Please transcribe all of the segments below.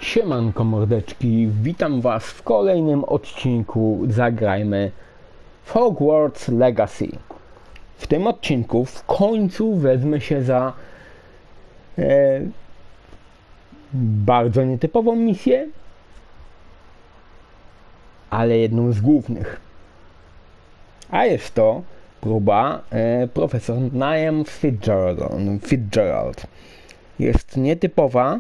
Siemanko mordeczki, witam was w kolejnym odcinku Zagrajmy w Hogwarts Legacy. W tym odcinku w końcu wezmę się za bardzo nietypową misję, ale jedną z głównych. A jest to próba profesor Niam Fitzgerald. Jest nietypowa,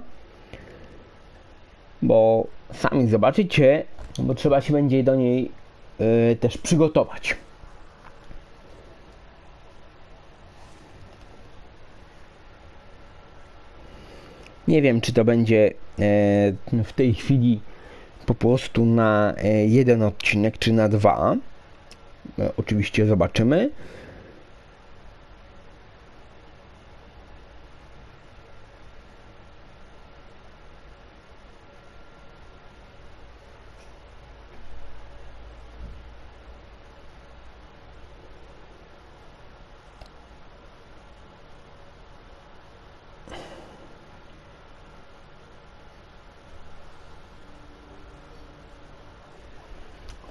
bo sami zobaczycie, bo trzeba się będzie do niej też przygotować. Nie wiem, czy to będzie w tej chwili po prostu na jeden odcinek, czy na dwa. Oczywiście zobaczymy.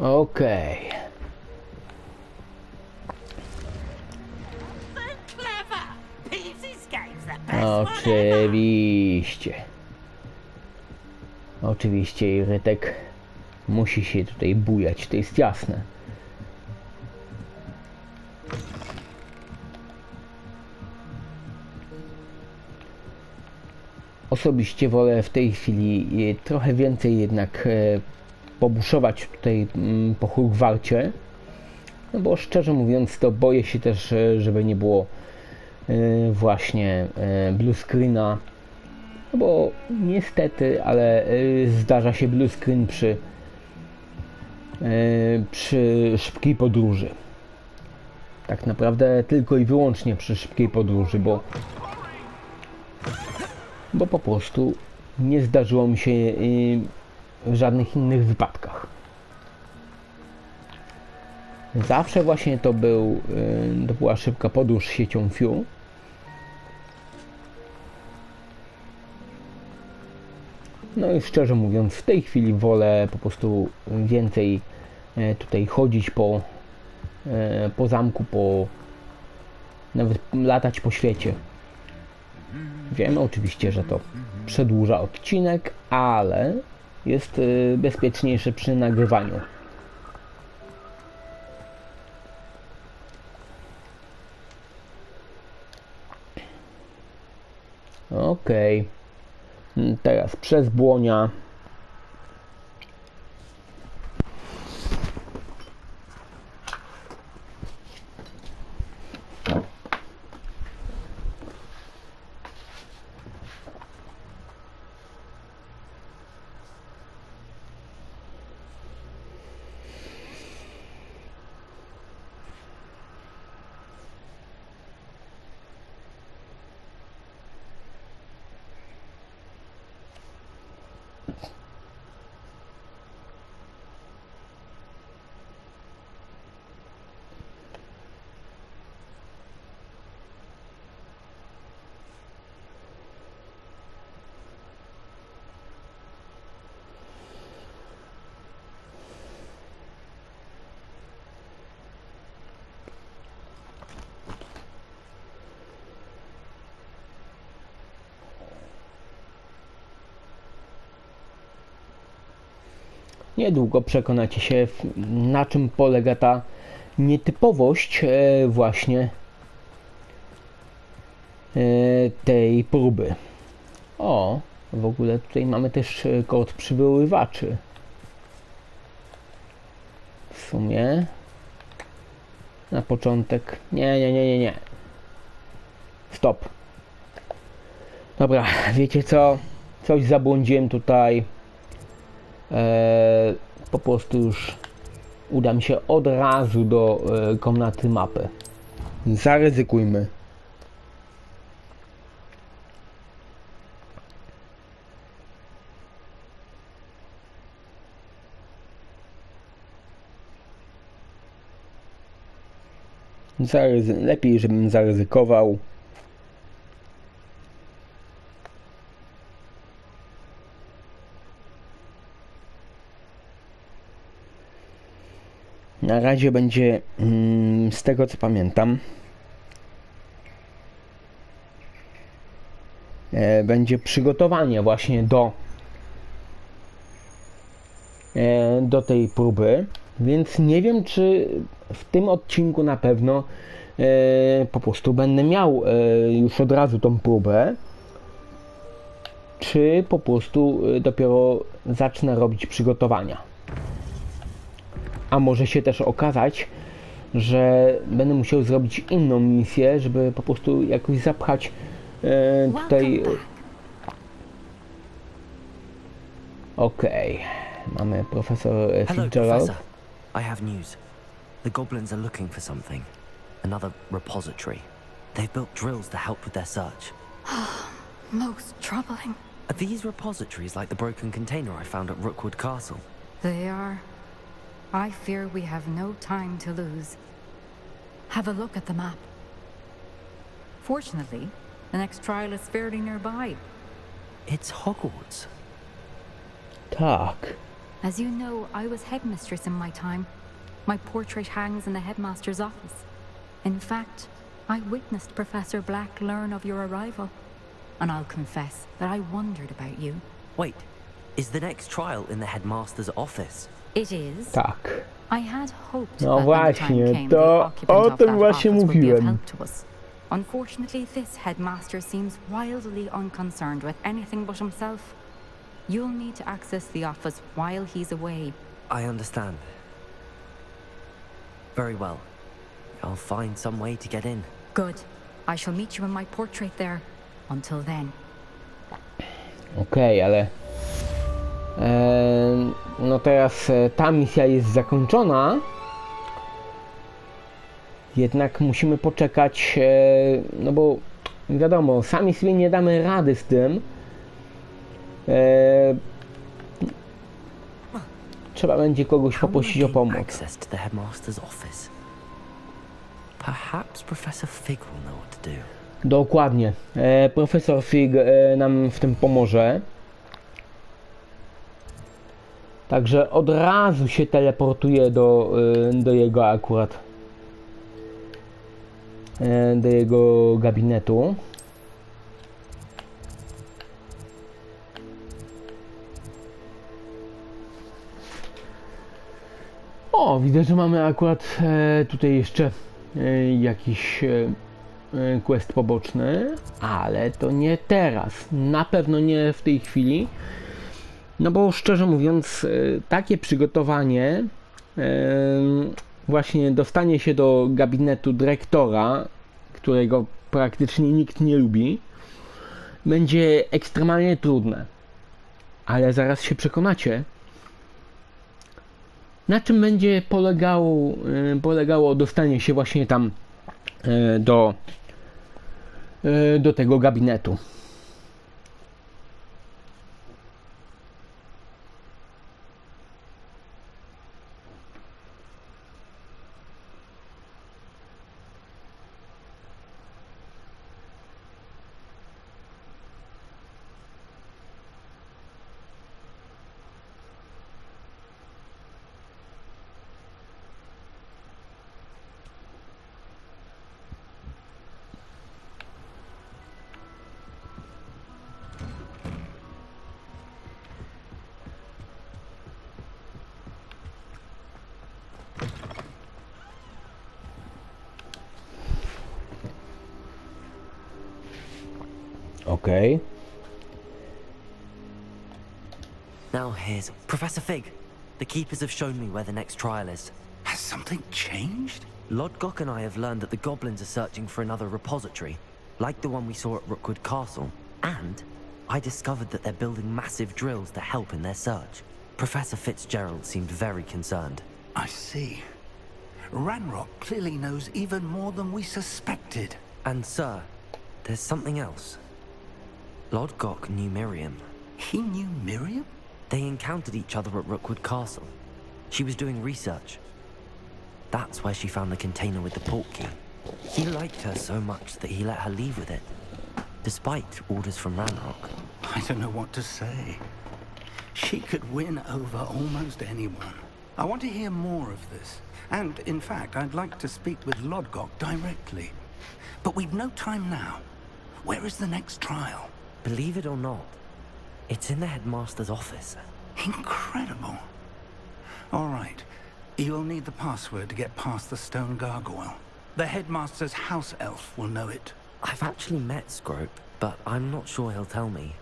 Okej. Oczywiście. Oczywiście i Rytek musi się tutaj bujać, to jest jasne. Osobiście wolę w tej chwili trochę więcej jednak pobuszować tutaj po Hogwarcie, no bo szczerze mówiąc to boję się też, żeby nie było właśnie blue screena, no bo niestety, ale zdarza się blue screen przy szybkiej podróży. Tak naprawdę tylko i wyłącznie przy szybkiej podróży, bo po prostu nie zdarzyło mi się w żadnych innych wypadkach. Zawsze właśnie to była szybka podróż siecią Fiu. No i szczerze mówiąc w tej chwili wolę po prostu więcej tutaj chodzić po zamku, nawet latać po świecie. Wiem oczywiście, że to przedłuża odcinek, ale jest bezpieczniejsze przy nagrywaniu. Okej. Teraz przez błonia. Niedługo przekonacie się, na czym polega ta nietypowość właśnie tej próby. O, w ogóle tutaj mamy też kod przywoływaczy. W sumie na początek nie. Stop. Dobra, wiecie co? Coś zabłądziłem tutaj. Po prostu już uda mi się od razu do komnaty mapy. Zaryzykujmy. Lepiej, żebym zaryzykował. Na razie będzie, z tego co pamiętam, będzie przygotowanie właśnie do tej próby, więc nie wiem, czy w tym odcinku na pewno po prostu będę miał już od razu tą próbę, czy po prostu dopiero zacznę robić przygotowania. A może się też okazać, że będę musiał zrobić inną misję, żeby po prostu jakoś zapchać tutaj... Okej, mamy profesor Fitzgerald. Professor. I have news. The goblins are looking for something. Another repository. They've built drills to help with their search. Most troubling. Are these repositories like the broken container I found at Rookwood Castle? They are. I fear we have no time to lose. Have a look at the map. Fortunately, the next trial is fairly nearby. It's Hogwarts. Tak. As you know, I was headmistress in my time. My portrait hangs in the headmaster's office. In fact, I witnessed Professor Black learn of your arrival. And I'll confess that I wondered about you. Wait, is the next trial in the headmaster's office? It is. Tak. I had hoped No that when the time właśnie, came, to the occupant o of tym that właśnie office would be of mówiłem. help to us. Unfortunately, this headmaster seems wildly unconcerned with anything but himself. You'll need to access the office while he's away. I understand. Very well. I'll find some way to get in. Good. I shall meet you in my portrait there. Until then. Okej, ale no teraz ta misja jest zakończona. Jednak musimy poczekać, no bo wiadomo, sami sobie nie damy rady z tym. Trzeba będzie kogoś poprosić o pomoc. Access to the headmaster's office. Perhaps Professor Fig will know what to do. Dokładnie. Profesor Fig nam w tym pomoże. Także od razu się teleportuje do jego akurat. Do jego gabinetu. O, widzę, że mamy akurat tutaj jeszcze jakiś quest poboczny, ale to nie teraz, na pewno nie w tej chwili, no bo szczerze mówiąc takie przygotowanie, właśnie dostanie się do gabinetu dyrektora, którego praktycznie nikt nie lubi, będzie ekstremalnie trudne, ale zaraz się przekonacie, na czym będzie polegało dostanie się właśnie tam do tego gabinetu. Okay. Now here's Professor Fig. The keepers have shown me where the next trial is. Has something changed? Lodgok and I have learned that the goblins are searching for another repository, like the one we saw at Rookwood Castle. And I discovered that they're building massive drills to help in their search. Professor Fitzgerald seemed very concerned. I see. Ranrock clearly knows even more than we suspected. And sir, there's something else. Lodgok knew Miriam. He knew Miriam? They encountered each other at Rookwood Castle. She was doing research. That's where she found the container with the port key. He liked her so much that he let her leave with it, despite orders from Ranrock. I don't know what to say. She could win over almost anyone. I want to hear more of this. And, in fact, I'd like to speak with Lodgok directly. But we've no time now. Where is the next trial? Believe it or not, it's in the headmaster's office. Incredible. All right. You'll need the password to get past the stone gargoyle. The headmaster's house elf will know it. I've actually met Scrope, but I'm not sure he'll tell me.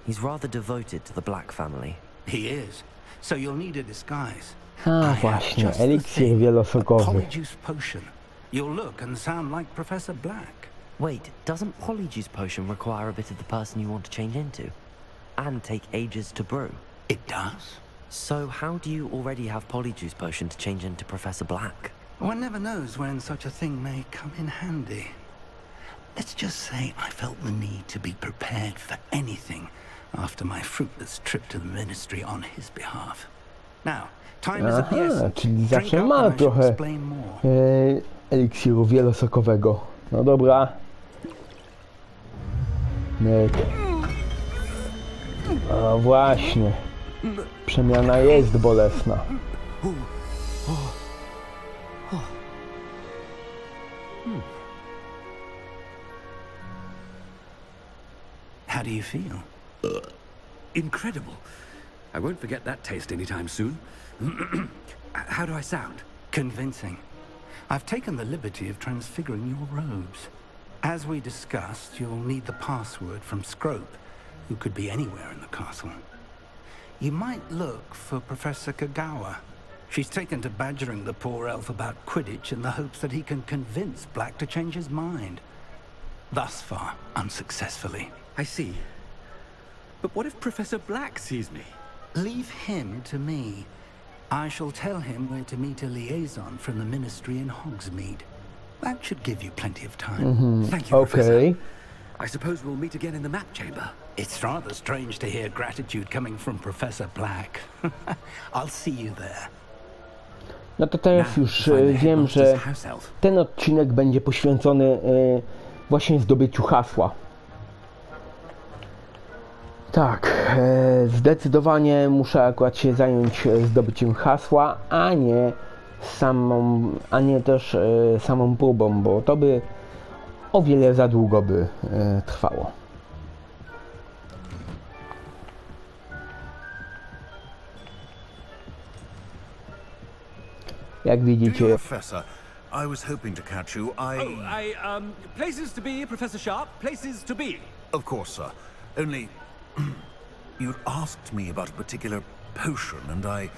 He's rather devoted to the Black family. He is. So you'll need a disguise. A I have właśnie, just the eliksir thing. A wielosokowy. polyjuice potion. You'll look and sound like Professor Black. Wait, doesn't Polyjuice Potion require a bit of the person you want to change into? And take ages to brew? It does. So how do you already have Polyjuice Potion to change into Professor Black? One never knows when such a thing may come in handy. Let's just say I felt the need to be prepared for anything after my fruitless trip to the ministry on his behalf. Now, time is of the Aha, essence. czyli Drink zawsze up ma and I shall trochę explain more. eliksiru wielosokowego. No dobra. Myk. A właśnie. Przemiana jest bolesna. How do you feel? Incredible. I won't forget that taste anytime soon. How do I sound? Convincing. I've taken the liberty of transfiguring your robes. As we discussed, you'll need the password from Scrope, who could be anywhere in the castle. You might look for Professor Kagawa. She's taken to badgering the poor elf about Quidditch in the hopes that he can convince Black to change his mind. Thus far, unsuccessfully. I see. But what if Professor Black sees me? Leave him to me. I shall tell him where to meet a liaison from the ministry in Hogsmeade. That should give you plenty of time. Thank you, Okej. Professor. I suppose we'll meet again in the map chamber. It's rather strange to hear gratitude coming from Professor Black. I'll see you there. No to teraz Now, już to find the wiem, że headmaster's house elf. ten odcinek będzie poświęcony właśnie zdobyciu hasła. Tak, zdecydowanie muszę akurat się zająć zdobyciem hasła, a nie też samą próbą, bo to by o wiele za długo by trwało. Jak widzicie, Professor, I was hoping to catch you. Places to be, Professor Sharp. Places to be. Of course, sir. Only you'd asked me about a particular potion, and I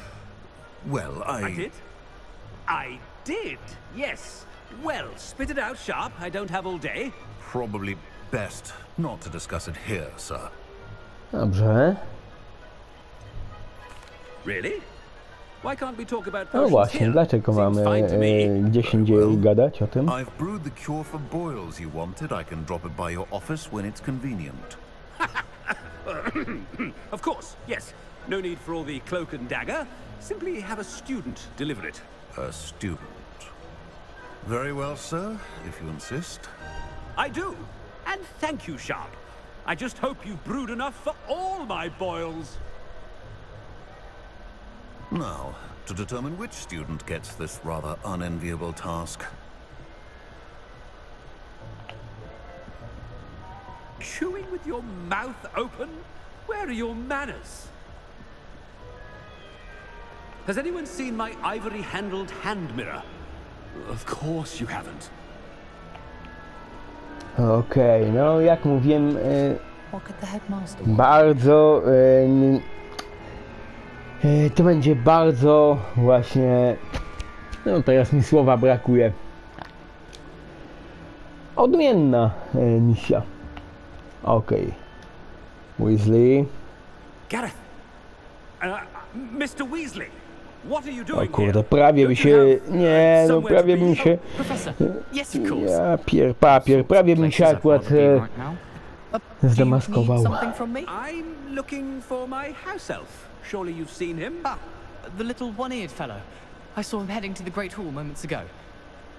I did? Yes. Well, spit it out, Sharp. I don't have all day. probably best not to discuss it here, sir. dobrze. Really? Why can't we talk about No potions właśnie, here? dlaczego Seems mamy fine to me. gdzieś indziej gadać o tym? I've brewed the cure for boils you wanted. I can drop it by your office when it's convenient. Of course, yes. No need for all the cloak and dagger. Simply have a student deliver it. A student. Very well, sir, if you insist. I do. And thank you, Sharp. I just hope you've brewed enough for all my boils. Now, to determine which student gets this rather unenviable task. Chewing with your mouth open? Where are your manners? Has anyone seen my ivory-handled hand mirror? Of course you haven't. Okej, no jak mówiłem, What could the headmaster bardzo to będzie bardzo właśnie, no teraz mi słowa brakuje, odmienna misja. Okej. Weasley. Gareth! Mr. Weasley! What are you O doing kurde, here? prawie by Don't się, you have, nie no somewhere to prawie be? bym się, Professor, yes, of course. ja papier, prawie bym się akurat zdemaskował. Something from me? I'm looking for my house elf. Surely you've seen him? The little one-eared fellow. I saw him heading to the Great Hall moments ago,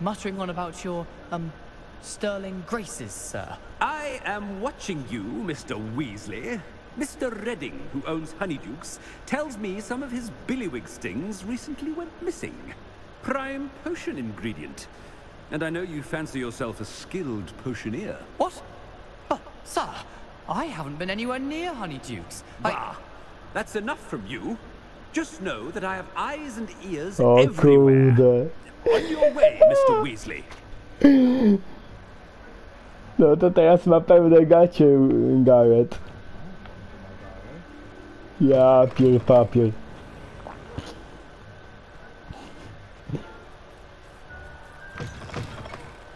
muttering on about your, sterling graces, sir. I am watching you, Mr. Weasley. Mr. Redding, who owns Honeydukes, tells me some of his billywig stings recently went missing. Prime potion ingredient. And I know you fancy yourself a skilled potioneer. What? Oh, sir, I haven't been anywhere near Honeydukes. Bah! That's enough from you. Just know that I have eyes and ears O everywhere. kurde. On your way, Mr. Weasley. No to teraz ma pełne gacie Gareth. Ja pier papier.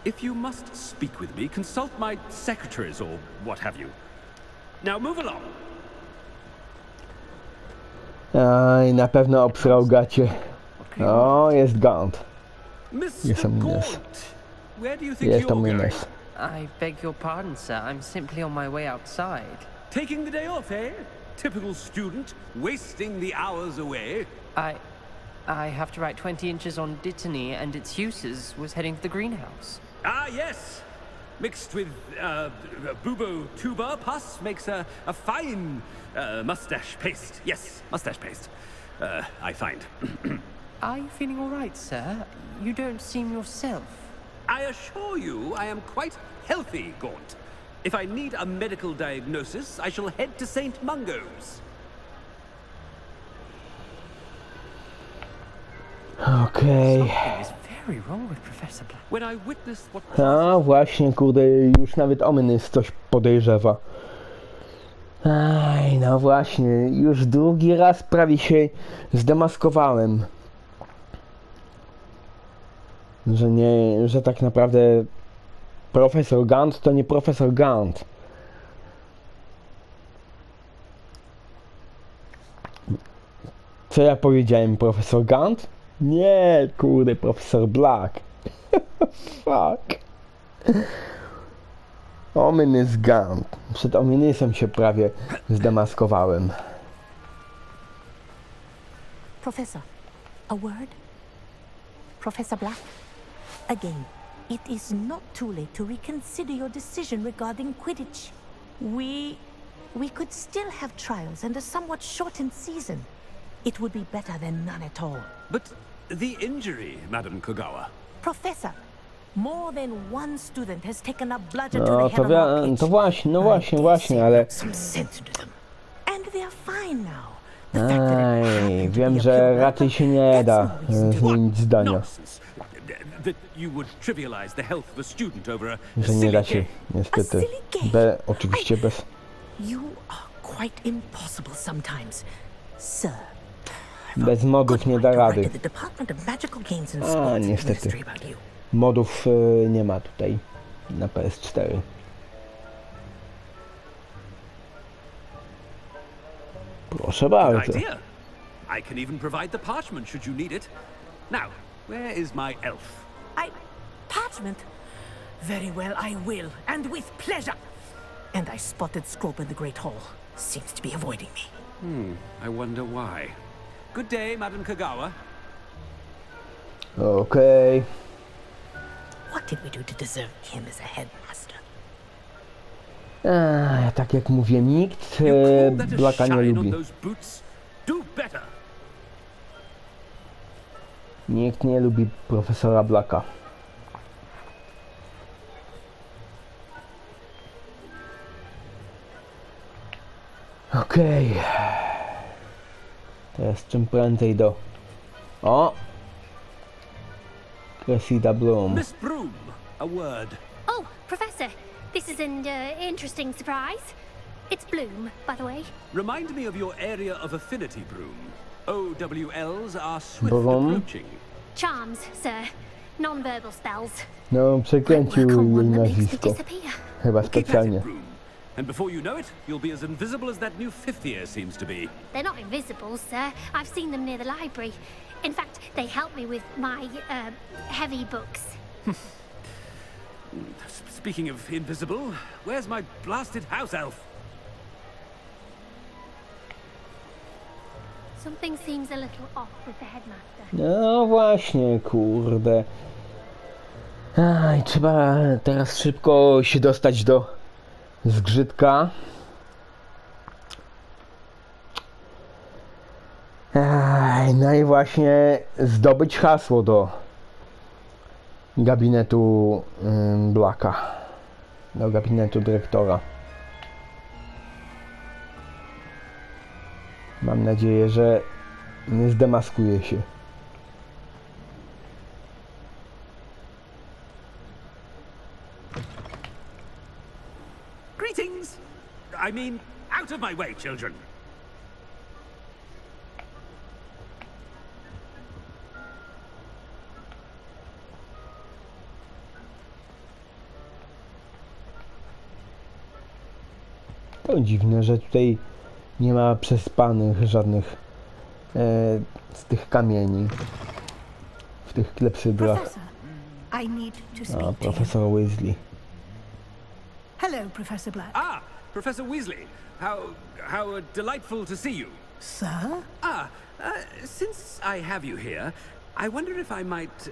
If you must speak with me, consult my secretaries or what have you. Now move along. Aj, na pewno obsrał gacie. O, jest Gaunt. Mr. Gaunt, where do you think Jest to you're going? minus. I beg your pardon, sir. I'm simply on my way outside. Taking the day off, eh? Typical student, wasting the hours away. I have to write 20 inches on Dittany and its uses. Was heading to the greenhouse. Ah, yes. Mixed with bubo tuber pus makes a fine mustache paste. Yes, mustache paste. I find. Are you feeling all right, sir? You don't seem yourself. I assure you I am quite healthy, Gaunt. If I need a medical diagnosis, I shall head to St. Mungo's. Okej. Something is very wrong with Professor Black. When I witnessed what A właśnie, kurde, już nawet Omnys coś podejrzewa. Aj, no właśnie, już drugi raz prawie się zdemaskowałem. Że tak naprawdę profesor Gaunt to nie profesor Gaunt. Co ja powiedziałem, profesor Gaunt? Nie, kurde, profesor Black. Fuck. Ominous Gaunt. Przed Ominusem się prawie zdemaskowałem. Professor, a word? Professor Black? Again, it is not too late to reconsider your decision regarding Quidditch. We could still have trials and a somewhat shortened season. It would be better than none at all. But the injury, Madam Kogawa. Professor, more than one student has taken a bludgeon to No the head of our pitch. to właśnie, no właśnie, ale... Some sense into them. And they are fine now. The fact that it Aj, happened to wiem, be a że pure raczej się nie da zmienić zdania. Nonsense. That you would trivialize the health of a student over a Że nie silly da się, game. niestety. Oczywiście bez... You are quite impossible sometimes, sir. Bez modów nie da rady. The Department of Magical Games and A, Sports niestety. Ministry about you. Modów nie ma tutaj na PS4. Proszę Good bardzo. idea. I can even provide the parchment should you need it. Now, where is my elf? Parchment? Very well, I will, and with pleasure. And I spotted Scrope in the Great Hall. Seems to be avoiding me. I wonder why. Good day, Madam Kogawa. Okej. What did we do to deserve him as a headmaster? Tak jak mówię, nikt You call that a Blacka nie shine on lubi. those boots? Do better. Nikt nie lubi profesora Blacka. Okej. Teraz czym prędzej do... O! Cressida Bloom. Miss Broom, a word. Oh, Professor, this is an interesting surprise. It's Bloom, by the way. Remind me of your area of affinity, Broom. OWLs are swift Broom? approaching. Charms, sir. Non-verbal spells. No, przekręcił Work on jej one that makes me nazwisko. disappear. Chyba Keep at specjalnie. it, Broom. And before you know it, you'll be as invisible as that new fifth year seems to be. They're not invisible, sir. I've seen them near the library. In fact, they help me with my, heavy books. Speaking of invisible, where's my blasted house elf? Something seems a little off with the headmaster. No właśnie, kurde. Aj, trzeba teraz szybko się dostać do zgrzytka. No i właśnie zdobyć hasło do gabinetu Blacka. Do gabinetu dyrektora. Mam nadzieję, że nie zdemaskuje się. Greetings! I mean, out of my way, children. To dziwne, że tutaj nie ma przespanych żadnych z tych kamieni w tych klepsydrach. Professor, I need to A, speak to you. profesor Weasley. Hello, Professor Black. Ah, Professor Weasley. How delightful to see you. Sir? Since I have you here, I wonder if I might,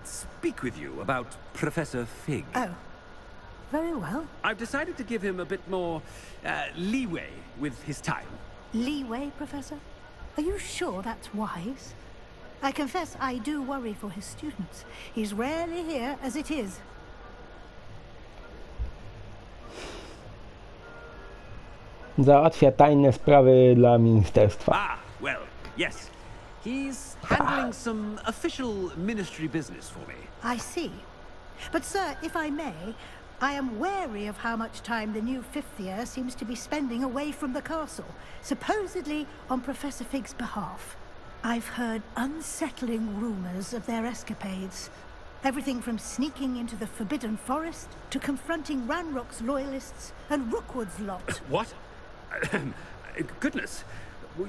speak with you about Professor Fig. Oh, very well. I've decided to give him a bit more, leeway with his time. Leeway, Professor? Are you sure that's wise? I confess I do worry for his students. He's rarely here as it is. Załatwia tajne sprawy dla ministerstwa. Ah, well, yes. He's handling some official ministry business for me. I see. But, sir, if I may, I am wary of how much time the new fifth year seems to be spending away from the castle, supposedly on Professor Fig's behalf. I've heard unsettling rumors of their escapades. Everything from sneaking into the Forbidden Forest to confronting Ranrock's loyalists and Rookwood's lot. What? Goodness.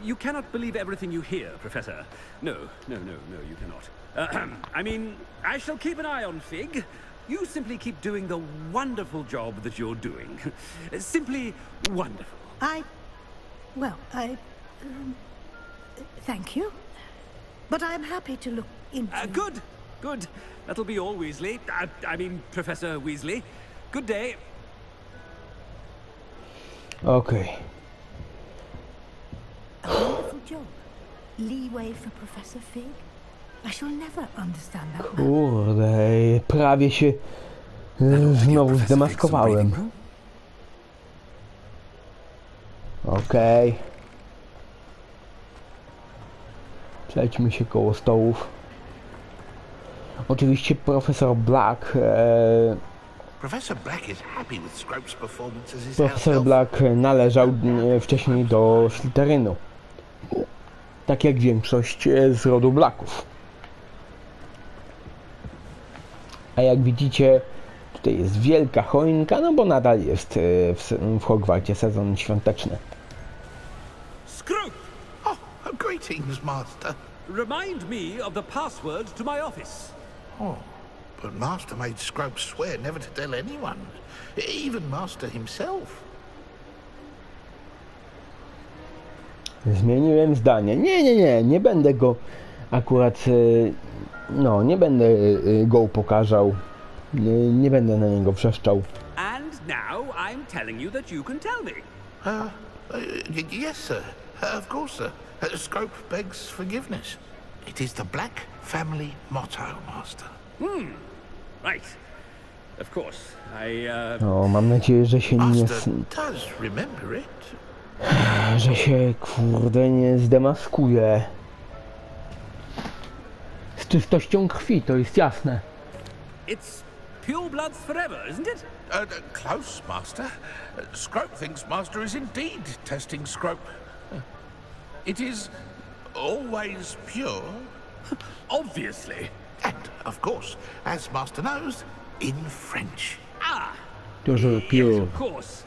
You cannot believe everything you hear, Professor. No, you cannot. I mean, I shall keep an eye on Fig. You simply keep doing the wonderful job that you're doing. Simply wonderful. Thank you. But I'm happy to look into... Good. That'll be all, Weasley. I mean, Professor Weasley. Good day. Okej. A wonderful job. Leeway for Professor Fig? I shall never understand that. Kurde, prawie się znowu zdemaskowałem. Okej. Przejdźmy się koło stołów. Oczywiście profesor Black Professor Black is happy with Scrope's performance as his Profesor house Black należał wcześniej do Slytherynu. Tak jak większość z rodu Blacków. A jak widzicie, tutaj jest wielka choinka, no bo nadal jest w Hogwarcie sezon świąteczny. Scrope! Oh, greetings, Master. Remind me of the password to my office. Oh, but Master made Scrope swear never to tell anyone, even Master himself. Zmieniłem zdanie. Nie będę go akurat, nie będę go upokarzał. Nie będę na niego wrzeszczał. And now I'm telling you that you can tell me. Yes, sir. Of course, sir. Scrope begs forgiveness. It is the Black family motto, Master. Right. Of course. Mam nadzieję, że się nie... Master does remember it. Że się, kurde, nie zdemaskuje. Z czystością krwi, to jest jasne. It's pure bloods forever, isn't it? Close, Master. Scrope thinks Master is indeed testing Scrope. It is always pure. Obviously. And, of course, as Master knows, in French. Toujours Yes, pure. of course.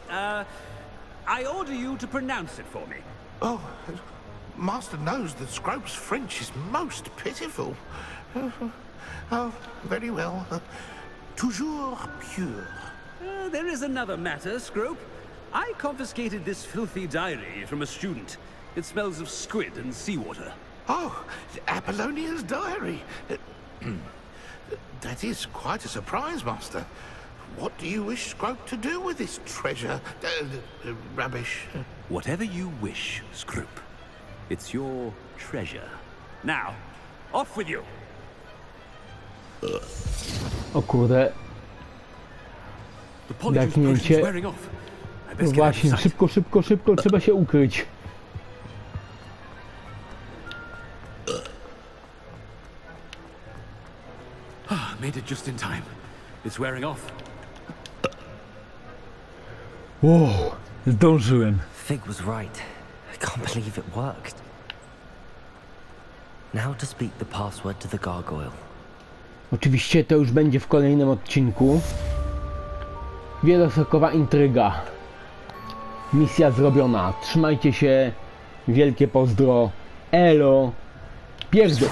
I order you to pronounce it for me. Oh, Master knows that Scrope's French is most pitiful. Oh, very well. Toujours pure. There is another matter, Scrope. I confiscated this filthy diary from a student. It smells of squid and seawater. Oh, Apollonia's diary. That is quite a surprise, Master. What do you wish Scrope to do with this treasure? Rubbish. Whatever you wish, Scrope. It's your treasure. Now, off with you! O kurde, The polyjuice Daknięcie. potion's wearing off. I no best get out of właśnie, sight. szybko, szybko, szybko, trzeba się ukryć. Made it just in time. It's wearing off. Wow, zdążyłem. Fig was right. I can't believe it worked. Now to speak the password to the gargoyle. Oczywiście to już będzie w kolejnym odcinku. Wielosokowa intryga. Misja zrobiona. Trzymajcie się. Wielkie pozdro. Elo. Pierdol.